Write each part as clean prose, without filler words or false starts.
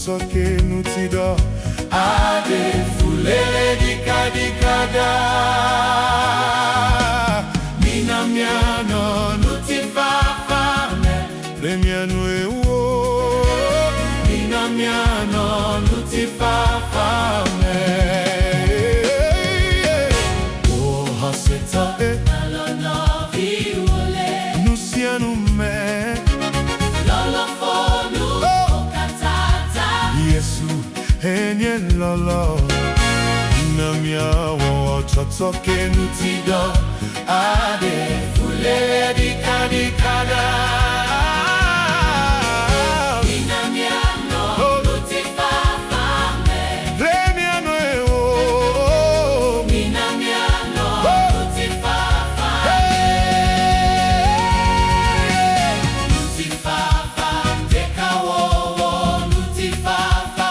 tsotoke nutido ade fulele dikadikada Mina Mianɔ Nutifafa Medley Mianɔ Mina Mianɔ Nutifafa Enye lolo Mina Mianɔ tsotoke nutido ade fulele dikadikada Mina Mianɔ Nutifafa Medley Mianɔ Mina Mianɔ Nutifafa Nutifafa teka wo Nutifafa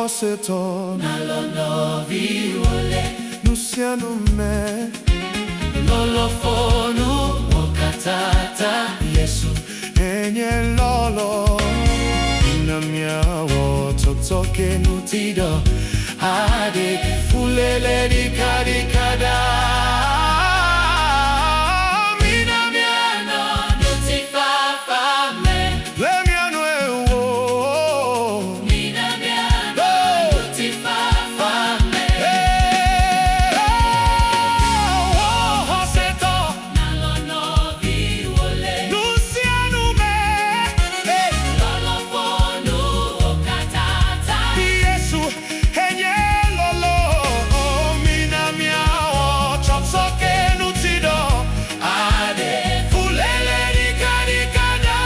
Seton Nalono viole Nusianu me Lolo fonu wakatata Yesu Enye lolo Mina Mianɔ tsotoke nutido ade fulele dikadikada Mina Mianɔ Nutifafa Medley Mianɔ Mina Mianɔ Nutifafa Nalono viole Nusianu me Lolo fonu wakatata Yesu enye lolo Mina Mianɔ tsotoke nutido ade fulele dikadikada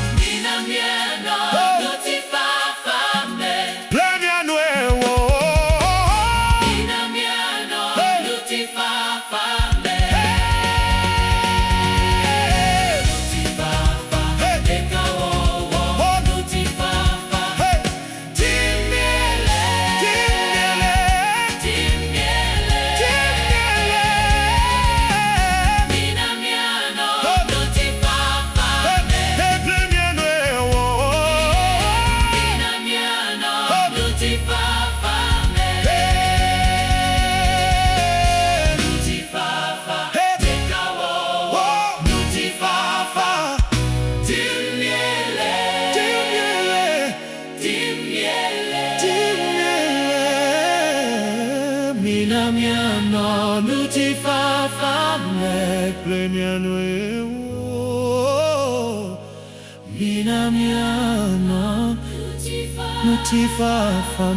Mina Mianɔ Nutifafa Medley Mianɔ Mina Mianɔ Nutifafa Nutifafa teka wo Nutifafa Timmiele Mina Mianɔ Nutifafa Medley Mianɔ Mina Mianɔ Nutifafa Nutifafa teka wo Nutifafa Timmiele Mina Mianɔ Nutifafa Medley Mianɔ Mina Mianɔ Nutifafa